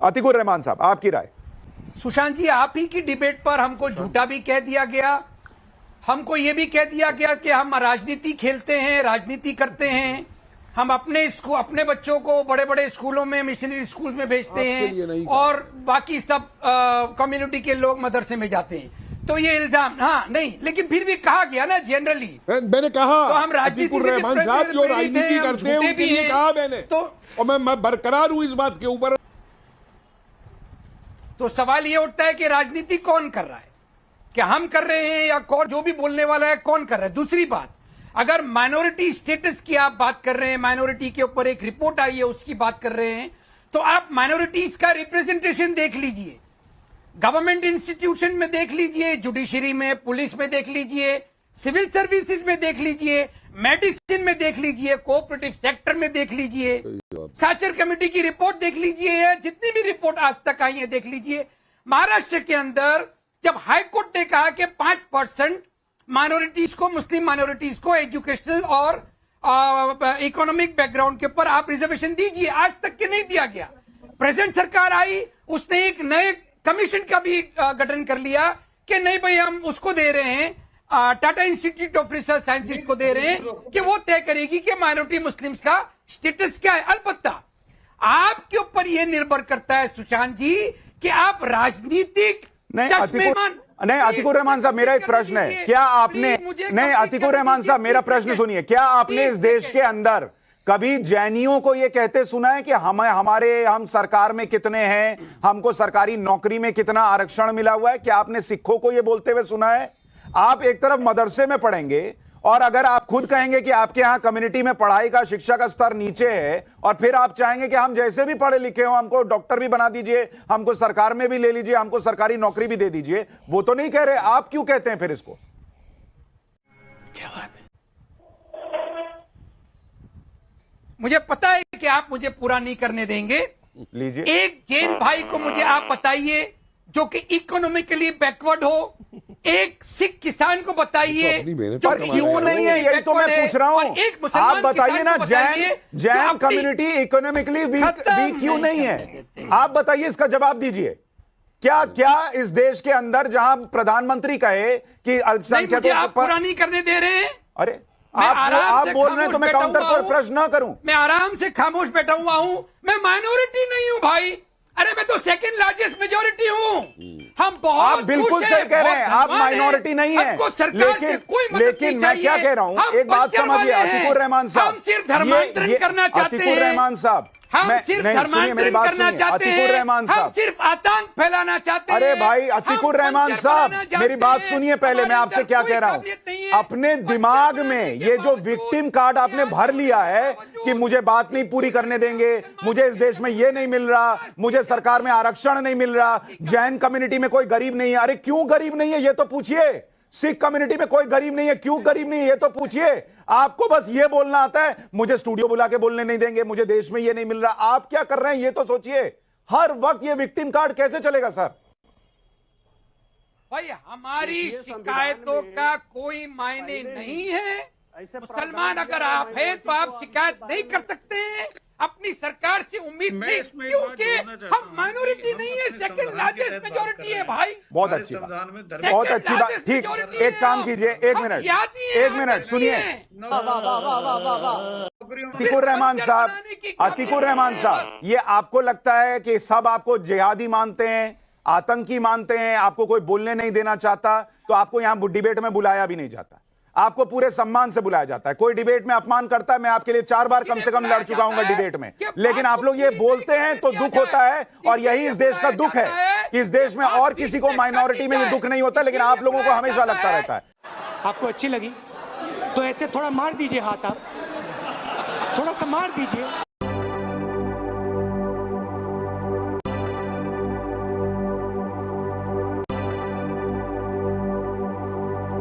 अतीकुर रहमान साहब, आपकी राय। सुशांत जी, आप ही की डिबेट पर हमको झूठा भी कह दिया गया, हमको ये भी कह दिया गया कि हम राजनीति खेलते हैं, राजनीति करते हैं, हम अपने बच्चों को बड़े बड़े स्कूलों में, मिशनरी स्कूल में भेजते हैं और बाकी सब कम्युनिटी के लोग मदरसे में जाते हैं। तो ये इल्जाम, हाँ नहीं, लेकिन फिर भी कहा गया ना जनरली। मैंने कहा तो हम राजनीति से रहमान साहब जो राजनीति करते हैं उनके लिए कहा मैंने, तो और मैं बरकरार हूं इस बात के ऊपर। तो सवाल ये उठता है कि राजनीति कौन कर रहा है, क्या हम कर रहे हैं या कौन, जो भी बोलने वाला है कौन कर रहा है। दूसरी बात, अगर माइनॉरिटी स्टेटस की आप बात कर रहे हैं, माइनॉरिटी के ऊपर एक रिपोर्ट आई है उसकी बात कर रहे हैं, तो आप माइनॉरिटीज का रिप्रेजेंटेशन देख लीजिए, गवर्नमेंट इंस्टीट्यूशन में देख लीजिए, जुडिशरी में, पुलिस में देख लीजिए, सिविल सर्विसेज में देख लीजिए, मेडिसिन में देख लीजिए, कोऑपरेटिव सेक्टर में देख लीजिए, साचर कमेटी की रिपोर्ट देख लीजिए, जितनी भी रिपोर्ट आज तक आई है देख लीजिए। महाराष्ट्र के अंदर जब हाईकोर्ट ने कहा कि 5% माइनॉरिटीज को, मुस्लिम माइनॉरिटीज को एजुकेशनल और इकोनॉमिक बैकग्राउंड के ऊपर आप रिजर्वेशन दीजिए, आज तक के नहीं दिया गया। प्रेजेंट सरकार आई, उसने एक नए कमीशन का भी गठन कर लिया कि नहीं भाई हम उसको दे रहे हैं, Tata institute of research sciences को दे रहे हैं कि वो तय करेगी कि माइनॉरिटी मुस्लिम्स का स्टेटस क्या है। अलबत्ता आपके ऊपर यह निर्भर करता है सुशांत जी कि आप राजनीतिक नहीं, अतीकुर रहमान साहब, मेरा एक प्रश्न है, क्या आपने, नहीं अतीकुर रहमान साहब मेरा प्रश्न सुनिए, क्या आपने इस देश के अंदर कभी जैनियों को यह कहते सुना है कि हम सरकार में कितने हैं, हमको सरकारी नौकरी में कितना आरक्षण मिला हुआ है? क्या आपने सिखों को यह बोलते हुए सुना है? आप एक तरफ मदरसे में पढ़ेंगे और अगर आप खुद कहेंगे कि आपके यहां कम्युनिटी में पढ़ाई का, शिक्षा का स्तर नीचे है, और फिर आप चाहेंगे कि हम जैसे भी पढ़े लिखे हो हमको डॉक्टर भी बना दीजिए, हमको सरकार में भी ले लीजिए, हमको सरकारी नौकरी भी दे दीजिए, वो तो नहीं कह रहे, आप क्यों कहते हैं फिर इसको? क्या बात है, मुझे पता है कि आप मुझे पूरा नहीं करने देंगे। लीजिए, एक जैन भाई को मुझे आप बताइए जो कि इकोनॉमिकैली बैकवर्ड हो, एक सिख किसान को बताइए जो क्यों नहीं है, यही तो मैं पूछ रहा हूं। आप बताइए ना, जैन कम्युनिटी इकोनॉमिकली वीक क्यों नहीं है? आप बताइए, इसका जवाब दीजिए। क्या इस देश के अंदर जहां प्रधानमंत्री कहे कि अल्पसंख्यकों आप पूरा नहीं करने दे रहे हैं? अरे आप बोल रहे हैं तो मैं काउंटर पर प्रश्न ना करूं? मैं आराम से खामोश बैठा हुआ हूं, मैं माइनॉरिटी नहीं हूं भाई। अरे मैं तो सेकंड लार्जेस्ट मेजोरिटी हूं। हम बहुत, आप बिल्कुल सही कह रहे हैं, आप माइनॉरिटी नहीं है, लेकिन मैं क्या कह रहा हूं, एक बात समझिए अतीकुर रहमान साहब, हम सिर्फ धर्मांतरण करना चाहते हैं। अतीकुर रहमान साहब, हम सिर्फ धर्मांतरण करना चाहते हैं, अतीकुर रहमान साहब, हम सिर्फ आतंक फैलाना चाहते हैं। अरे भाई अतीकुर रहमान साहब, मेरी बात सुनिए पहले, मैं आपसे क्या कह रहा हूं। अपने दिमाग में ये जो विक्टिम कार्ड आपने भर लिया है कि मुझे बात नहीं पूरी करने देंगे, मुझे इस देश में ये नहीं मिल रहा, मुझे सरकार में आरक्षण नहीं मिल रहा, जैन कम्युनिटी में कोई गरीब नहीं है। अरे क्यों गरीब नहीं है ये तो पूछिए, सिख कम्युनिटी में कोई गरीब नहीं है, क्यों गरीब नहीं है ये तो पूछिए। आपको बस ये बोलना आता है, मुझे स्टूडियो बुला के बोलने नहीं देंगे, मुझे देश में ये नहीं मिल रहा। आप क्या कर रहे हैं ये तो सोचिए। हर वक्त ये विक्टिम कार्ड कैसे चलेगा सर? भाई हमारी शिकायतों का कोई मायने नहीं है। मुसलमान अगर आप हैं तो आप शिकायत नहीं कर सकते हैं, अपनी सरकार से उम्मीद नहीं, क्योंकि हम माइनॉरिटी नहीं है, सेकंड लार्जेस्ट मेजॉरिटी है भाई। बहुत अच्छी बात, बहुत अच्छी बात। ठीक, एक काम कीजिए, एक मिनट सुनिए। अतीकुर रहमान साहब, अतीकुर रहमान साहब, ये आपको लगता है कि सब आपको जिहादी मानते हैं, आतंकी मानते हैं, आपको कोई बोलने नहीं देना चाहता, तो आपको यहां डिबेट में बुलाया भी नहीं जाता, आपको पूरे सम्मान से बुलाया जाता है। कोई डिबेट में अपमान करता है, मैं आपके लिए 4 बार कम से कम लड़ चुका हूं डिबेट में, लेकिन आप लोग ये बोलते हैं तो दुख होता है, और यही इस देश का दुख है कि इस देश में और किसी को माइनॉरिटी में ये दुख नहीं होता, लेकिन आप लोगों को हमेशा लगता रहता है। आपको अच्छी लगी तो ऐसे थोड़ा मार दीजिए हाथ, आप थोड़ा सा मार दीजिए।